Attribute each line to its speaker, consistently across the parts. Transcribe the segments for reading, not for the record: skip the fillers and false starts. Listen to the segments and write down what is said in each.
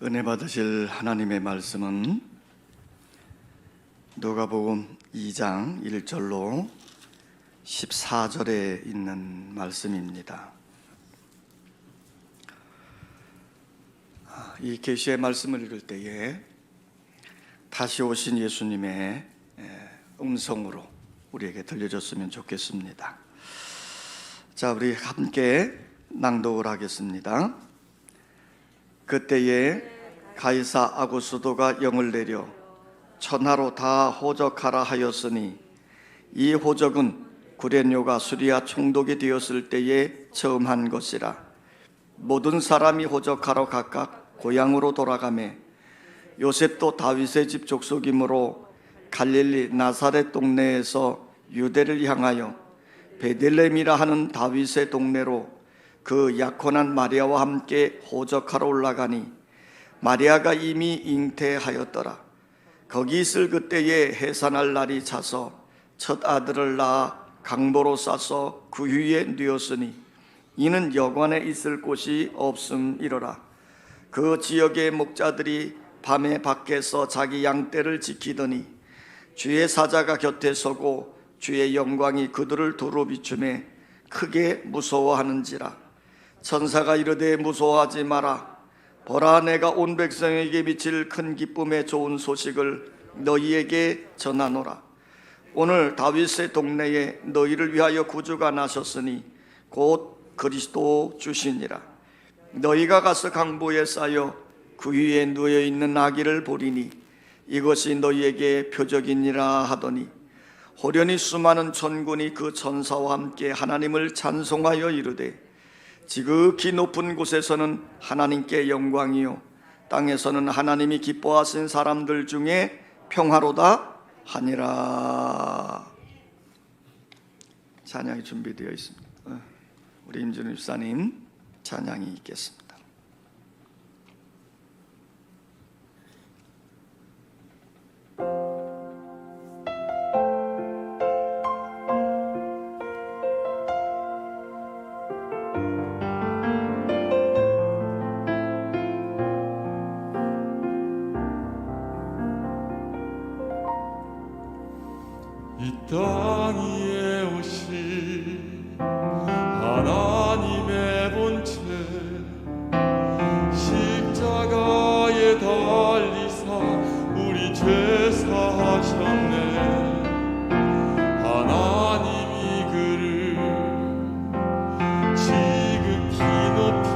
Speaker 1: 은혜 받으실 하나님의 말씀은 누가복음 2장 1절로 14절에 있는 말씀입니다. 이 계시의 말씀을 읽을 때에 다시 오신 예수님의 음성으로 우리에게 들려줬으면 좋겠습니다. 자, 우리 함께 낭독을 하겠습니다. 그때에 가이사 아구스도가 영을 내려 천하로 다 호적하라 하였으니 이 호적은 구레뇨가 수리아 총독이 되었을 때에 처음 한 것이라. 모든 사람이 호적하러 각각 고향으로 돌아가매 요셉도 다윗의 집 족속이므로 갈릴리 나사렛 동네에서 유대를 향하여 베들레헴이라 하는 다윗의 동네로 그 약혼한 마리아와 함께 호적하러 올라가니 마리아가 이미 잉태하였더라. 거기 있을 그때에 해산할 날이 차서 첫 아들을 낳아 강보로 싸서 그 위에 뉘었으니 이는 여관에 있을 곳이 없음이로라. 그 지역의 목자들이 밤에 밖에서 자기 양떼를 지키더니 주의 사자가 곁에 서고 주의 영광이 그들을 두루 비추매 크게 무서워하는지라. 천사가 이르되 무서워하지 마라. 보라, 내가 온 백성에게 미칠 큰 기쁨의 좋은 소식을 너희에게 전하노라. 오늘 다윗의 동네에 너희를 위하여 구주가 나셨으니 곧 그리스도 주시니라. 너희가 가서 강보에 쌓여 그 위에 누워있는 아기를 보리니 이것이 너희에게 표적이니라 하더니 호련히 수많은 천군이 그 천사와 함께 하나님을 찬송하여 이르되 지극히 높은 곳에서는 하나님께 영광이요 땅에서는 하나님이 기뻐하신 사람들 중에 평화로다 하니라. 찬양이 준비되어 있습니다. 우리 임준우 집사님 찬양이 있겠습니다.
Speaker 2: 이 땅 위에 오신 하나님의 본체 십자가에 달리사 우리 죄 사하셨네. 하나님이 그를 지극히 높여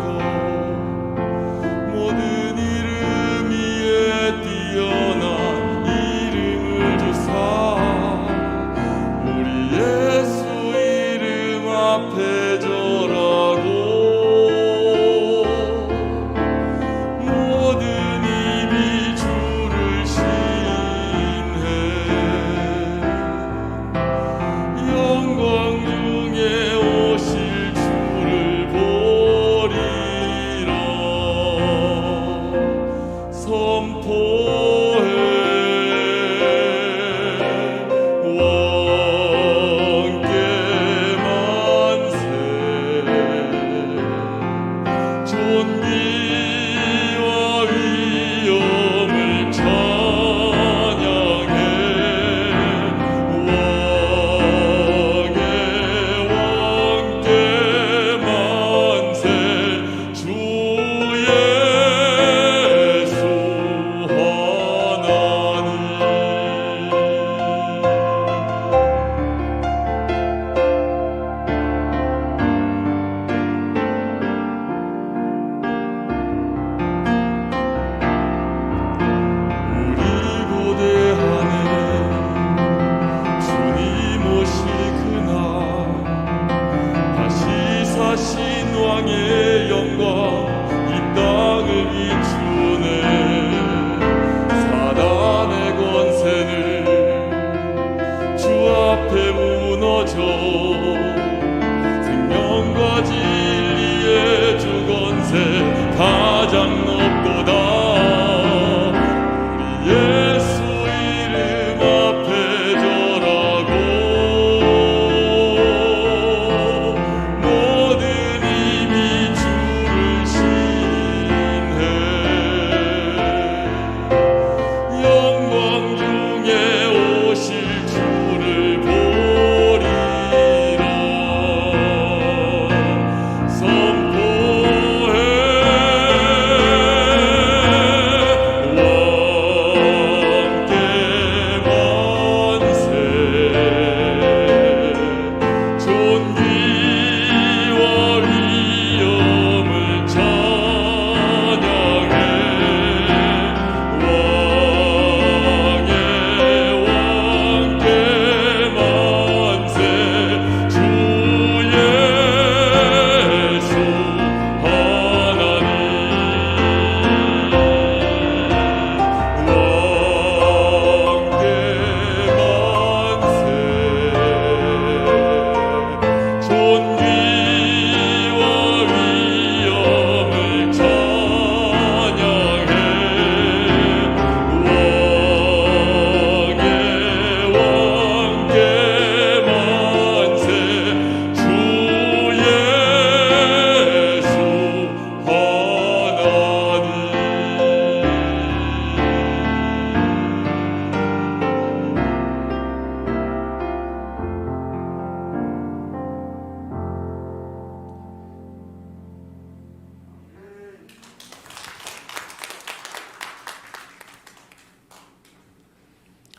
Speaker 2: 모든 이름 위에 뛰어난 이름을 주사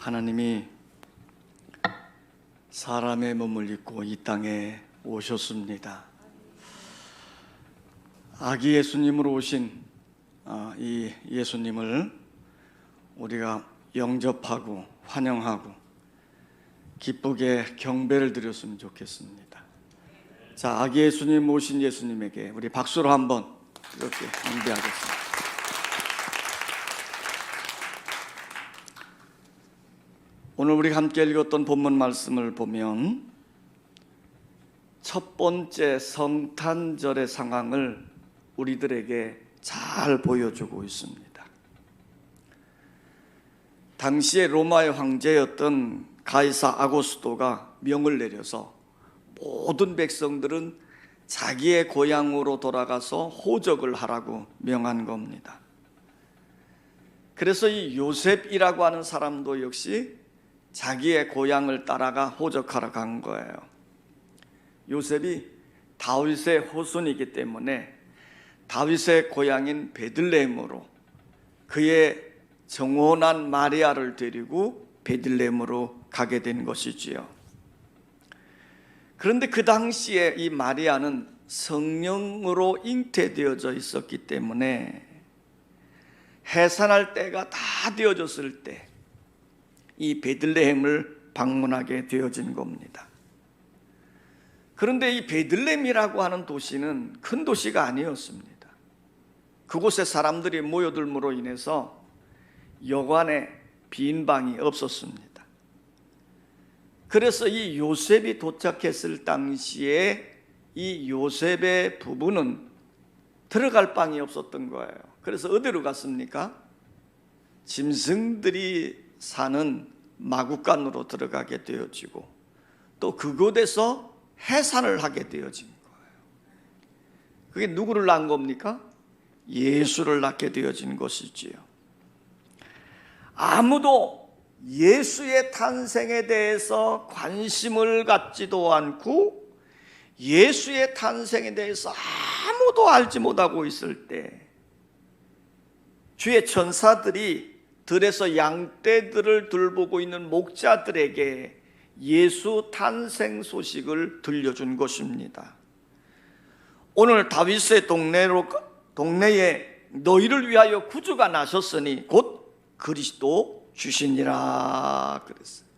Speaker 1: 하나님이 사람의 몸을 입고 이 땅에 오셨습니다. 아기 예수님으로 오신 이 예수님을 우리가 영접하고 환영하고 기쁘게 경배를 드렸으면 좋겠습니다. 자, 아기 예수님 오신 예수님에게 우리 박수로 한번 이렇게 경배하겠습니다. 오늘 우리가 함께 읽었던 본문 말씀을 보면 첫 번째 성탄절의 상황을 우리들에게 잘 보여주고 있습니다. 당시에 로마의 황제였던 가이사 아고스토가 명을 내려서 모든 백성들은 자기의 고향으로 돌아가서 호적을 하라고 명한 겁니다. 그래서 이 요셉이라고 하는 사람도 역시 자기의 고향을 따라가 호적하러 간 거예요. 요셉이 다윗의 후손이기 때문에 다윗의 고향인 베들레헴으로 그의 정혼한 마리아를 데리고 베들레헴으로 가게 된 것이지요. 그런데 그 당시에 이 마리아는 성령으로 잉태되어져 있었기 때문에 해산할 때가 다 되어졌을 때 이 베들레헴을 방문하게 되어진 겁니다. 그런데 이 베들레헴이라고 하는 도시는 큰 도시가 아니었습니다. 그곳에 사람들이 모여들므로 인해서 여관에 빈 방이 없었습니다. 그래서 이 요셉이 도착했을 당시에 이 요셉의 부부는 들어갈 방이 없었던 거예요. 그래서 어디로 갔습니까? 짐승들이 사는 마구간으로 들어가게 되어지고 또 그곳에서 해산을 하게 되어진 거예요. 그게 누구를 낳은 겁니까? 예수를 낳게 되어진 것이지요. 아무도 예수의 탄생에 대해서 관심을 갖지도 않고 예수의 탄생에 대해서 아무도 알지 못하고 있을 때 주의 천사들이 들에서 양떼들을 돌보고 있는 목자들에게 예수 탄생 소식을 들려준 것입니다. 오늘 다윗의 동네에 너희를 위하여 구주가 나셨으니 곧 그리스도 주시니라 그랬어요.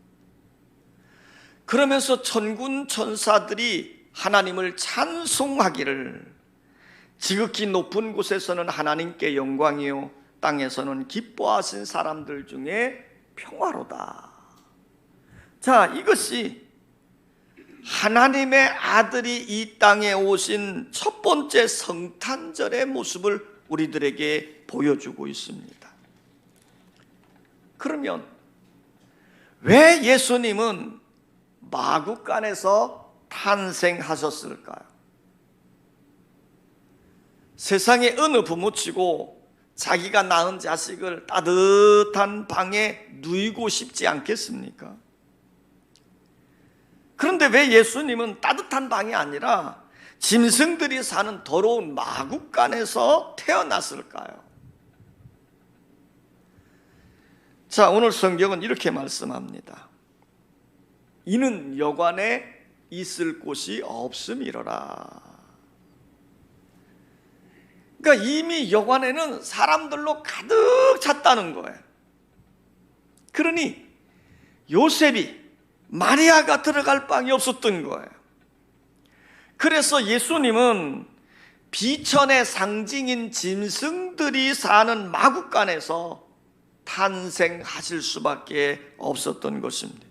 Speaker 1: 그러면서 천군 천사들이 하나님을 찬송하기를 지극히 높은 곳에서는 하나님께 영광이요 땅에서는 기뻐하신 사람들 중에 평화로다. 자, 이것이 하나님의 아들이 이 땅에 오신 첫 번째 성탄절의 모습을 우리들에게 보여주고 있습니다. 그러면 왜 예수님은 마구간에서 탄생하셨을까요? 세상에 어느 부모치고 자기가 낳은 자식을 따뜻한 방에 누이고 싶지 않겠습니까? 그런데 왜 예수님은 따뜻한 방이 아니라 짐승들이 사는 더러운 마구간에서 태어났을까요? 자, 오늘 성경은 이렇게 말씀합니다. 이는 여관에 있을 곳이 없음이로라. 그러니까 이미 여관에는 사람들로 가득 찼다는 거예요. 그러니 요셉이 마리아가 들어갈 방이 없었던 거예요. 그래서 예수님은 비천의 상징인 짐승들이 사는 마구간에서 탄생하실 수밖에 없었던 것입니다.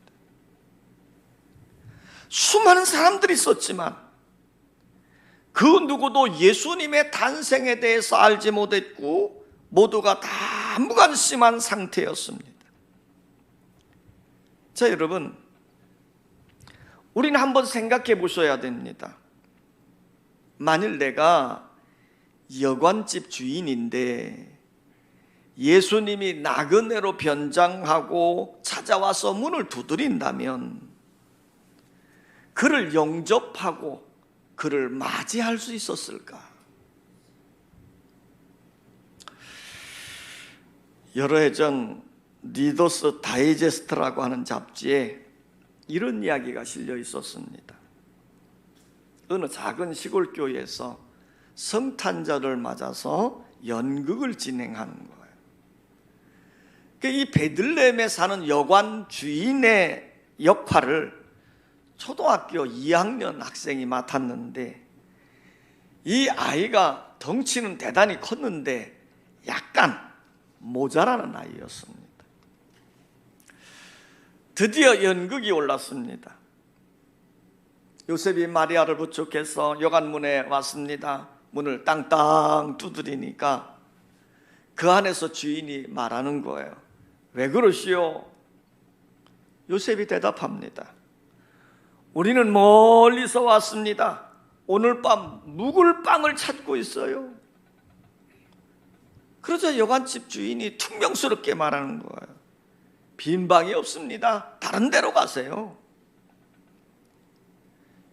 Speaker 1: 수많은 사람들이 있었지만 그 누구도 예수님의 탄생에 대해서 알지 못했고 모두가 다 무관심한 상태였습니다. 자, 여러분, 우리는 한번 생각해 보셔야 됩니다. 만일 내가 여관집 주인인데 예수님이 나그네로 변장하고 찾아와서 문을 두드린다면 그를 영접하고 그를 맞이할 수 있었을까? 여러 해 전 리더스 다이제스트라고 하는 잡지에 이런 이야기가 실려 있었습니다. 어느 작은 시골 교회에서 성탄절을 맞아서 연극을 진행하는 거예요. 이 베들레헴에 사는 여관 주인의 역할을 초등학교 2학년 학생이 맡았는데, 이 아이가 덩치는 대단히 컸는데 약간 모자라는 아이였습니다. 드디어 연극이 올랐습니다. 요셉이 마리아를 부축해서 여관문에 왔습니다. 문을 땅땅 두드리니까 그 안에서 주인이 말하는 거예요. 왜 그러시오? 요셉이 대답합니다. 우리는 멀리서 왔습니다. 오늘 밤 묵을 빵을 찾고 있어요. 그러자 여관집 주인이 퉁명스럽게 말하는 거예요. 빈 방이 없습니다. 다른 데로 가세요.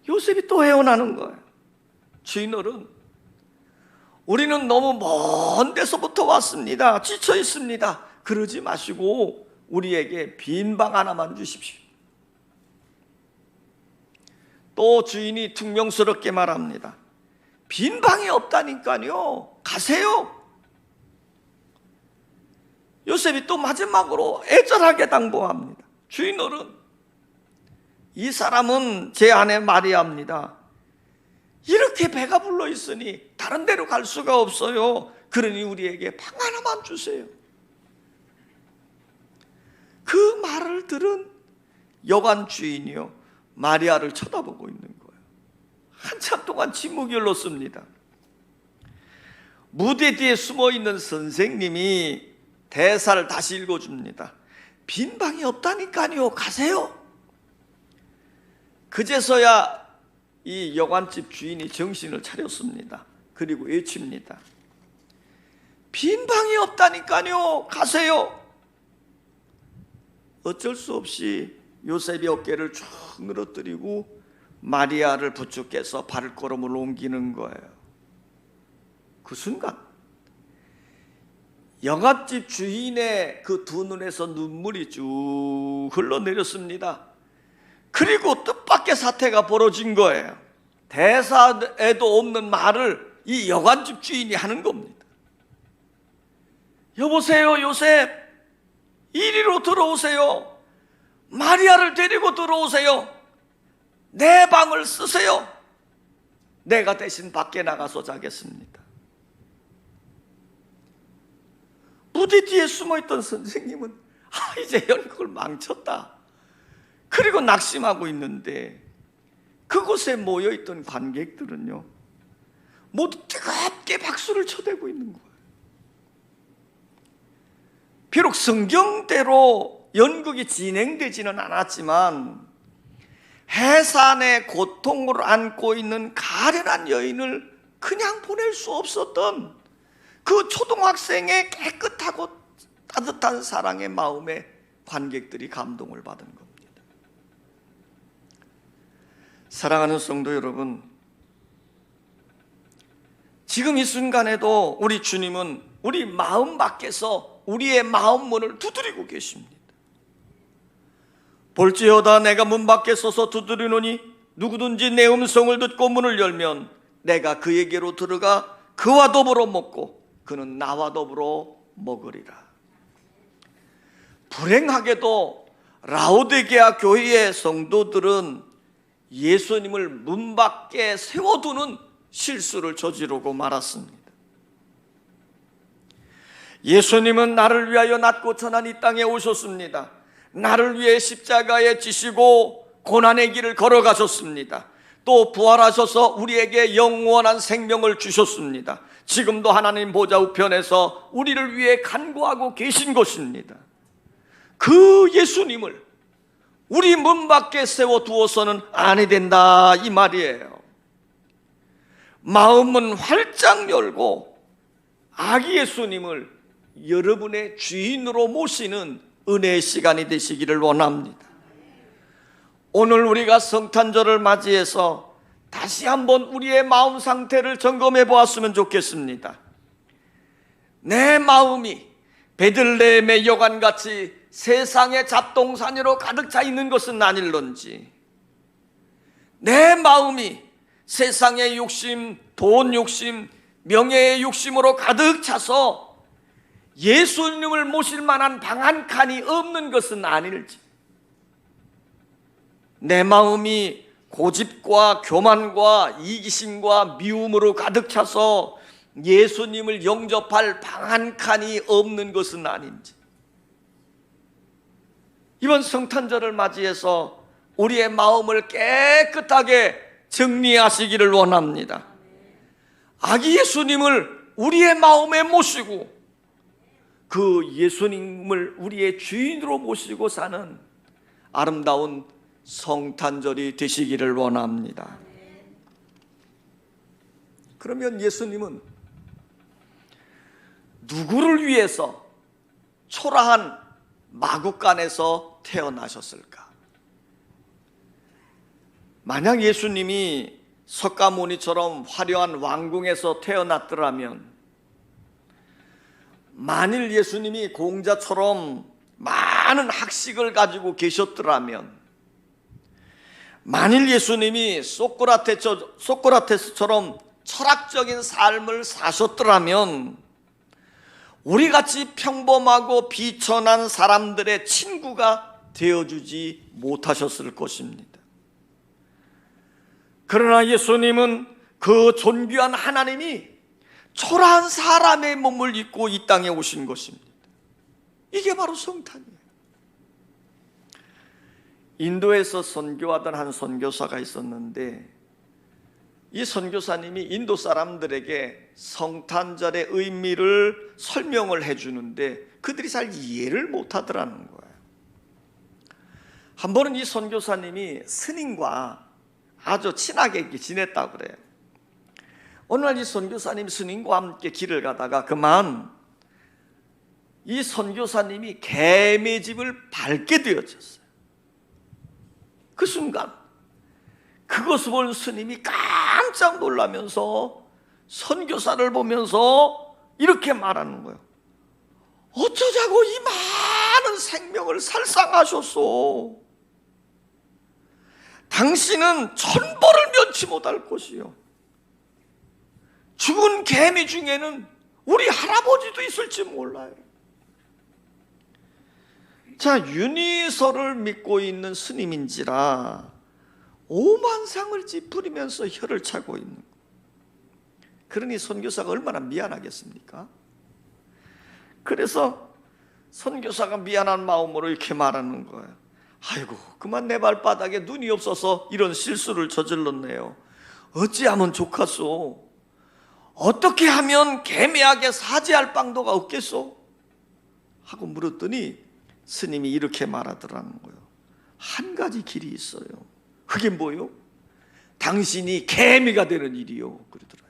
Speaker 1: 요셉이 또 헤어나는 거예요. 주인어른, 우리는 너무 먼 데서부터 왔습니다. 지쳐 있습니다. 그러지 마시고 우리에게 빈 방 하나만 주십시오. 또 주인이 퉁명스럽게 말합니다. 빈 방이 없다니까요. 가세요. 요셉이 또 마지막으로 애절하게 당부합니다. 주인어른, 이 사람은 제 아내 마리아입니다. 이렇게 배가 불러 있으니 다른 데로 갈 수가 없어요. 그러니 우리에게 방 하나만 주세요. 그 말을 들은 여관 주인이요, 마리아를 쳐다보고 있는 거예요. 한참 동안 침묵이 흘렀습니다. 무대 뒤에 숨어있는 선생님이 대사를 다시 읽어줍니다. 빈 방이 없다니까요. 가세요. 그제서야 이 여관집 주인이 정신을 차렸습니다. 그리고 외칩니다. 빈 방이 없다니까요. 가세요. 어쩔 수 없이 요셉이 어깨를 쭉 늘어뜨리고 마리아를 부축해서 발걸음을 옮기는 거예요. 그 순간 여관집 주인의 그 두 눈에서 눈물이 쭉 흘러내렸습니다. 그리고 뜻밖의 사태가 벌어진 거예요. 대사에도 없는 말을 이 여관집 주인이 하는 겁니다. 여보세요, 요셉, 이리로 들어오세요. 마리아를 데리고 들어오세요. 내 방을 쓰세요. 내가 대신 밖에 나가서 자겠습니다. 무대 뒤에 숨어있던 선생님은 이제 연극을 망쳤다. 그리고 낙심하고 있는데, 그곳에 모여있던 관객들은요, 모두 뜨겁게 박수를 쳐대고 있는 거예요. 비록 성경대로 연극이 진행되지는 않았지만 해산의 고통을 안고 있는 가련한 여인을 그냥 보낼 수 없었던 그 초등학생의 깨끗하고 따뜻한 사랑의 마음에 관객들이 감동을 받은 겁니다. 사랑하는 성도 여러분, 지금 이 순간에도 우리 주님은 우리 마음 밖에서 우리의 마음 문을 두드리고 계십니다. 볼지어다 내가 문 밖에 서서 두드리노니 누구든지 내 음성을 듣고 문을 열면 내가 그에게로 들어가 그와 더불어 먹고 그는 나와 더불어 먹으리라. 불행하게도 라오디게아 교회의 성도들은 예수님을 문 밖에 세워두는 실수를 저지르고 말았습니다. 예수님은 나를 위하여 낮고 천한 이 땅에 오셨습니다. 나를 위해 십자가에 지시고 고난의 길을 걸어가셨습니다. 또 부활하셔서 우리에게 영원한 생명을 주셨습니다. 지금도 하나님 보좌 우편에서 우리를 위해 간구하고 계신 것입니다. 그 예수님을 우리 문 밖에 세워두어서는 아니 된다, 이 말이에요. 마음은 활짝 열고 아기 예수님을 여러분의 주인으로 모시는 은혜의 시간이 되시기를 원합니다. 오늘 우리가 성탄절을 맞이해서 다시 한번 우리의 마음 상태를 점검해 보았으면 좋겠습니다. 내 마음이 베들레헴의 여관같이 세상의 잡동사니로 가득 차 있는 것은 아닐런지 내 마음이 세상의 욕심, 돈 욕심, 명예의 욕심으로 가득 차서 예수님을 모실 만한 방 한 칸이 없는 것은 아닐지, 내 마음이 고집과 교만과 이기심과 미움으로 가득 차서 예수님을 영접할 방 한 칸이 없는 것은 아닌지, 이번 성탄절을 맞이해서 우리의 마음을 깨끗하게 정리하시기를 원합니다. 아기 예수님을 우리의 마음에 모시고 그 예수님을 우리의 주인으로 모시고 사는 아름다운 성탄절이 되시기를 원합니다. 그러면 예수님은 누구를 위해서 초라한 마구간에서 태어나셨을까? 만약 예수님이 석가모니처럼 화려한 왕궁에서 태어났더라면, 만일 예수님이 공자처럼 많은 학식을 가지고 계셨더라면, 만일 예수님이 소크라테스처럼 철학적인 삶을 사셨더라면 우리같이 평범하고 비천한 사람들의 친구가 되어주지 못하셨을 것입니다. 그러나 예수님은 그 존귀한 하나님이 초라한 사람의 몸을 입고 이 땅에 오신 것입니다. 이게 바로 성탄이에요. 인도에서 선교하던 한 선교사가 있었는데, 이 선교사님이 인도 사람들에게 성탄절의 의미를 설명을 해주는데 그들이 잘 이해를 못하더라는 거예요. 한 번은 이 선교사님이 스님과 아주 친하게 지냈다고 그래요. 어느 날 이 선교사님이 스님과 함께 길을 가다가 그만 이 선교사님이 개미집을 밟게 되어졌어요. 그 순간 그것을 본 스님이 깜짝 놀라면서 선교사를 보면서 이렇게 말하는 거예요. 어쩌자고 이 많은 생명을 살상하셨소. 당신은 천벌을 면치 못할 것이요, 죽은 개미 중에는 우리 할아버지도 있을지 몰라요. 자, 윤희서를 믿고 있는 스님인지라 오만상을 찌푸리면서 혀를 차고 있는 거예요. 그러니 선교사가 얼마나 미안하겠습니까? 그래서 선교사가 미안한 마음으로 이렇게 말하는 거예요. 아이고, 그만 내 발바닥에 눈이 없어서 이런 실수를 저질렀네요. 어찌하면 좋겠소? 어떻게 하면 개미에게 사죄할 방도가 없겠소? 하고 물었더니 스님이 이렇게 말하더라는 거예요. 한 가지 길이 있어요. 그게 뭐요? 당신이 개미가 되는 일이요. 그러더라고요.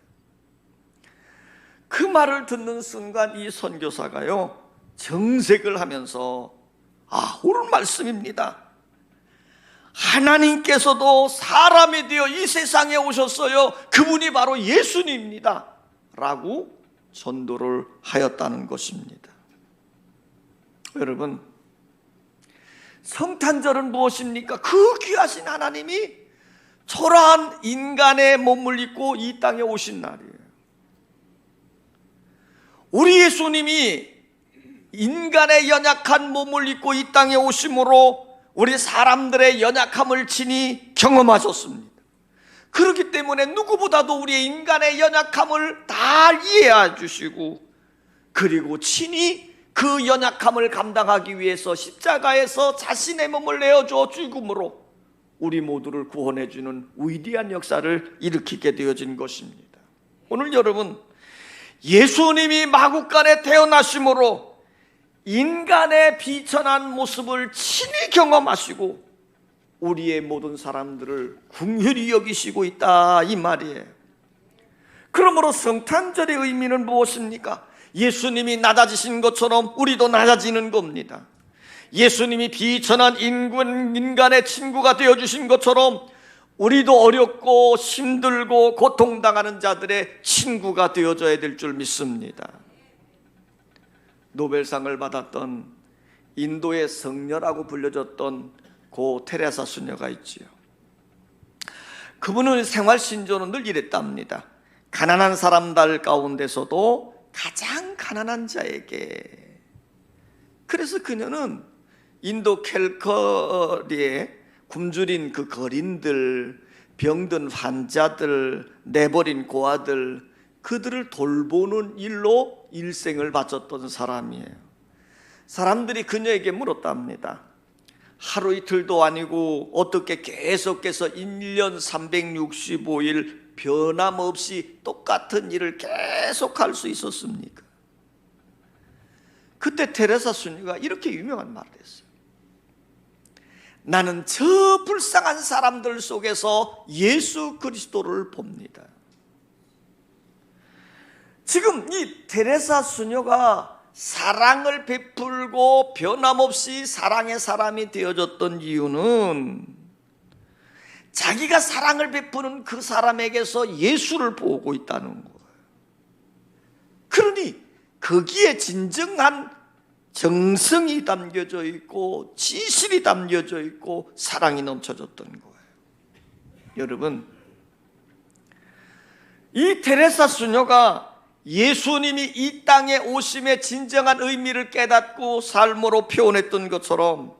Speaker 1: 그 말을 듣는 순간 이 선교사가요, 정색을 하면서 옳은 말씀입니다. 하나님께서도 사람이 되어 이 세상에 오셨어요. 그분이 바로 예수님입니다. 라고 전도를 하였다는 것입니다. 여러분, 성탄절은 무엇입니까? 그 귀하신 하나님이 초라한 인간의 몸을 입고 이 땅에 오신 날이에요. 우리 예수님이 인간의 연약한 몸을 입고 이 땅에 오심으로 우리 사람들의 연약함을 친히 경험하셨습니다. 그렇기 때문에 누구보다도 우리의 인간의 연약함을 다 이해해 주시고, 그리고 친히 그 연약함을 감당하기 위해서 십자가에서 자신의 몸을 내어줘 죽음으로 우리 모두를 구원해 주는 위대한 역사를 일으키게 되어진 것입니다. 오늘 여러분, 예수님이 마구간에 태어나심으로 인간의 비천한 모습을 친히 경험하시고 우리의 모든 사람들을 긍휼히 여기시고 있다, 이 말이에요. 그러므로 성탄절의 의미는 무엇입니까? 예수님이 낮아지신 것처럼 우리도 낮아지는 겁니다. 예수님이 비천한 인간의 친구가 되어주신 것처럼 우리도 어렵고 힘들고 고통당하는 자들의 친구가 되어줘야 될 줄 믿습니다. 노벨상을 받았던 인도의 성녀라고 불려졌던 고 테레사 수녀가 있지요. 그분은 생활신조는 늘 이랬답니다. 가난한 사람들 가운데서도 가장 가난한 자에게. 그래서 그녀는 인도 캘커리에 굶주린 그 거린들, 병든 환자들, 내버린 고아들, 그들을 돌보는 일로 일생을 바쳤던 사람이에요. 사람들이 그녀에게 물었답니다. 하루 이틀도 아니고 어떻게 계속해서 1년 365일 변함없이 똑같은 일을 계속 할 수 있었습니까? 그때 테레사 수녀가 이렇게 유명한 말을 했어요. 나는 저 불쌍한 사람들 속에서 예수 그리스도를 봅니다. 지금 이 테레사 수녀가 사랑을 베풀고 변함없이 사랑의 사람이 되어졌던 이유는 자기가 사랑을 베푸는 그 사람에게서 예수를 보고 있다는 거예요. 그러니 거기에 진정한 정성이 담겨져 있고 진실이 담겨져 있고 사랑이 넘쳐졌던 거예요. 여러분, 이 테레사 수녀가 예수님이 이 땅에 오심의 진정한 의미를 깨닫고 삶으로 표현했던 것처럼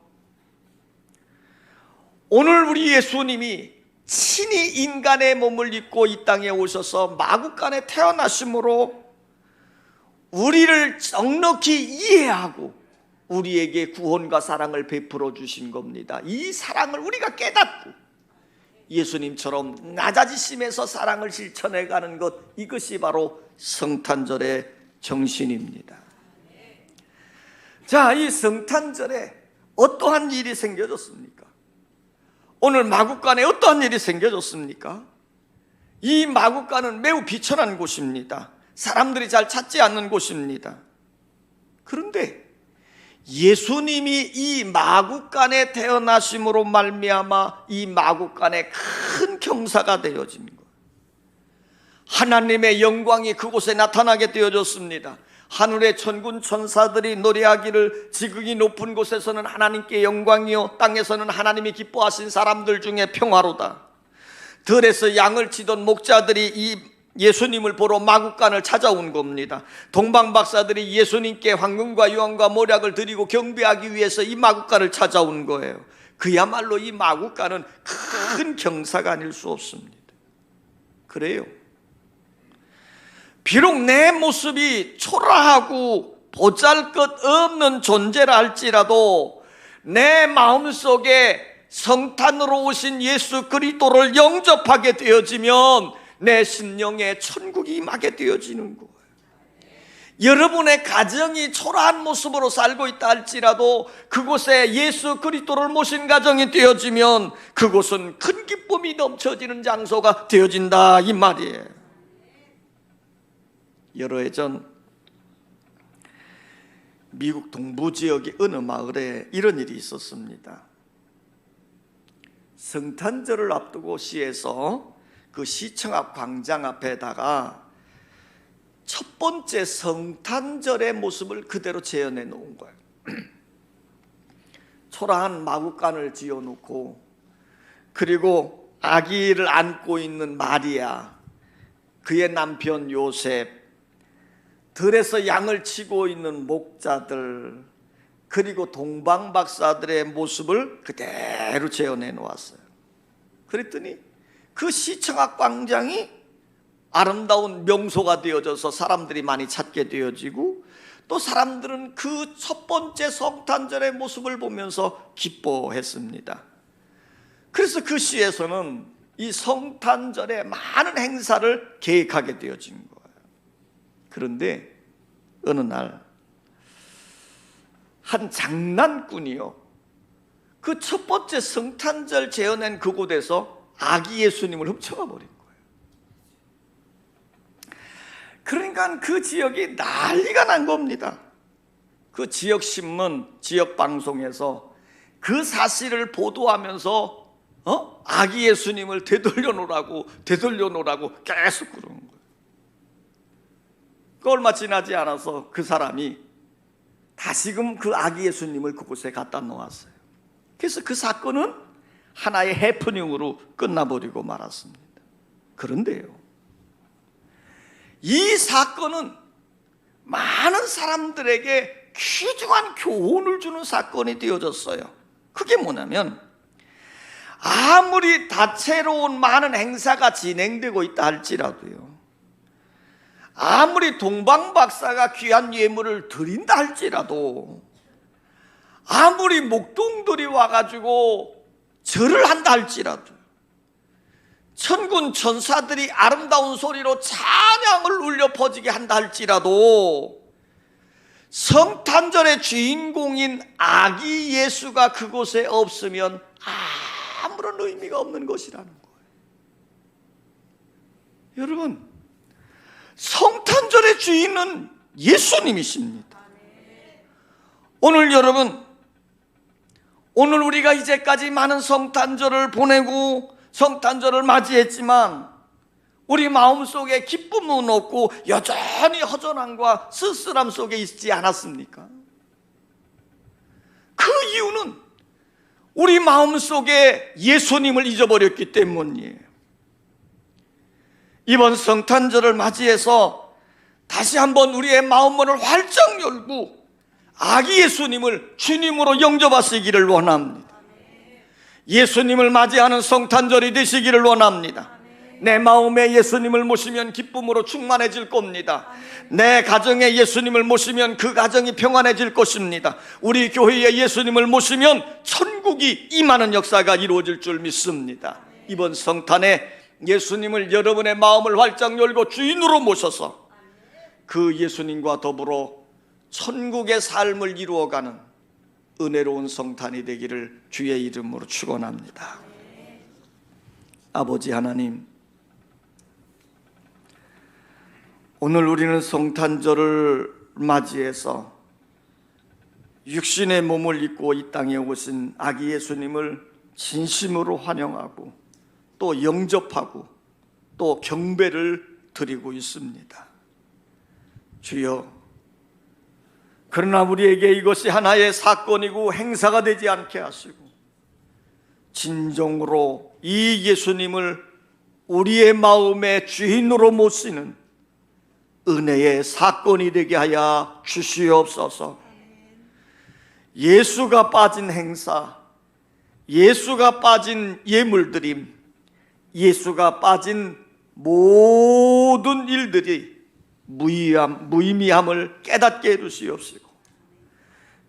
Speaker 1: 오늘 우리 예수님이 친히 인간의 몸을 입고 이 땅에 오셔서 마구간에 태어나심으로 우리를 넉넉히 이해하고 우리에게 구원과 사랑을 베풀어 주신 겁니다. 이 사랑을 우리가 깨닫고 예수님처럼 낮아지심에서 사랑을 실천해 가는 것, 이것이 바로 성탄절의 정신입니다. 자, 이 성탄절에 어떠한 일이 생겨졌습니까? 오늘 마구간에 어떠한 일이 생겨졌습니까? 이 마구간은 매우 비천한 곳입니다. 사람들이 잘 찾지 않는 곳입니다. 그런데 예수님이 이 마구간에 태어나심으로 말미암아 이 마구간에 큰 경사가 되어진 거예요. 하나님의 영광이 그곳에 나타나게 되어졌습니다. 하늘의 천군 천사들이 노래하기를 지극히 높은 곳에서는 하나님께 영광이요 땅에서는 하나님이 기뻐하신 사람들 중에 평화로다. 들에서 양을 치던 목자들이 이 예수님을 보러 마구간을 찾아온 겁니다. 동방박사들이 예수님께 황금과 유황과 모략을 드리고 경배하기 위해서 이 마구간을 찾아온 거예요. 그야말로 이 마구간은 큰 경사가 아닐 수 없습니다. 그래요. 비록 내 모습이 초라하고 보잘것없는 존재라 할지라도 내 마음속에 성탄으로 오신 예수 그리스도를 영접하게 되어지면 내 심령에 천국이 임하게 되어지는 거예요. 여러분의 가정이 초라한 모습으로 살고 있다 할지라도 그곳에 예수 그리스도를 모신 가정이 되어지면 그곳은 큰 기쁨이 넘쳐지는 장소가 되어진다, 이 말이에요. 여러 해 전 미국 동부 지역의 어느 마을에 이런 일이 있었습니다. 성탄절을 앞두고 시에서 그 시청 앞 광장 앞에다가 첫 번째 성탄절의 모습을 그대로 재현해 놓은 거예요. 초라한 마구간을 지어놓고, 그리고 아기를 안고 있는 마리아, 그의 남편 요셉, 들에서 양을 치고 있는 목자들, 그리고 동방박사들의 모습을 그대로 재현해 놓았어요. 그랬더니 그 시청 앞 광장이 아름다운 명소가 되어져서 사람들이 많이 찾게 되어지고, 또 사람들은 그 첫 번째 성탄절의 모습을 보면서 기뻐했습니다. 그래서 그 시에서는 이 성탄절에 많은 행사를 계획하게 되어진 거예요. 그런데 어느 날 한 장난꾼이요, 그 첫 번째 성탄절 재현한 그곳에서 아기 예수님을 훔쳐가 버린 거예요. 그러니까 그 지역이 난리가 난 겁니다. 그 지역 신문, 지역 방송에서 그 사실을 보도하면서 아기 예수님을 되돌려놓으라고 계속 그러는 거예요. 그 얼마 지나지 않아서 그 사람이 다시금 그 아기 예수님을 그곳에 갖다 놓았어요. 그래서 그 사건은 하나의 해프닝으로 끝나버리고 말았습니다. 그런데요, 이 사건은 많은 사람들에게 귀중한 교훈을 주는 사건이 되어졌어요. 그게 뭐냐면, 아무리 다채로운 많은 행사가 진행되고 있다 할지라도요, 아무리 동방박사가 귀한 예물을 드린다 할지라도, 아무리 목동들이 와가지고 절을 한다 할지라도, 천군 천사들이 아름다운 소리로 찬양을 울려 퍼지게 한다 할지라도, 성탄절의 주인공인 아기 예수가 그곳에 없으면 아무런 의미가 없는 것이라는 거예요. 여러분, 성탄절의 주인은 예수님이십니다. 오늘 여러분, 오늘 우리가 이제까지 많은 성탄절을 보내고 성탄절을 맞이했지만 우리 마음속에 기쁨은 없고 여전히 허전함과 쓸쓸함 속에 있지 않았습니까? 그 이유는 우리 마음속에 예수님을 잊어버렸기 때문이에요. 이번 성탄절을 맞이해서 다시 한번 우리의 마음문을 활짝 열고 아기 예수님을 주님으로 영접하시기를 원합니다. 예수님을 맞이하는 성탄절이 되시기를 원합니다. 내 마음에 예수님을 모시면 기쁨으로 충만해질 겁니다. 내 가정에 예수님을 모시면 그 가정이 평안해질 것입니다. 우리 교회에 예수님을 모시면 천국이 임하는 역사가 이루어질 줄 믿습니다. 이번 성탄에 예수님을 여러분의 마음을 활짝 열고 주인으로 모셔서 그 예수님과 더불어 천국의 삶을 이루어가는 은혜로운 성탄이 되기를 주의 이름으로 축원합니다. 아버지 하나님, 오늘 우리는 성탄절을 맞이해서 육신의 몸을 입고 이 땅에 오신 아기 예수님을 진심으로 환영하고 또 영접하고 또 경배를 드리고 있습니다. 주여, 그러나 우리에게 이것이 하나의 사건이고 행사가 되지 않게 하시고 진정으로 이 예수님을 우리의 마음의 주인으로 모시는 은혜의 사건이 되게 하여 주시옵소서. 예수가 빠진 행사, 예수가 빠진 예물드림, 예수가 빠진 모든 일들이 무의미함을 깨닫게 해주시옵시고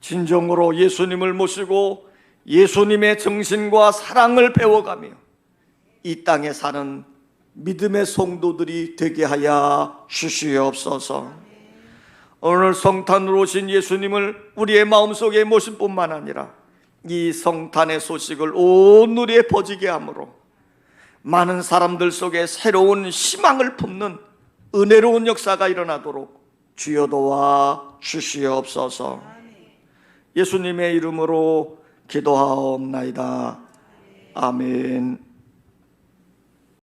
Speaker 1: 진정으로 예수님을 모시고 예수님의 정신과 사랑을 배워가며 이 땅에 사는 믿음의 성도들이 되게 하여 주시옵소서. 오늘 성탄으로 오신 예수님을 우리의 마음속에 모실 뿐만 아니라 이 성탄의 소식을 온 누리에 퍼지게 함으로 많은 사람들 속에 새로운 희망을 품는 은혜로운 역사가 일어나도록 주여 도와 주시옵소서. 예수님의 이름으로 기도하옵나이다. 아멘.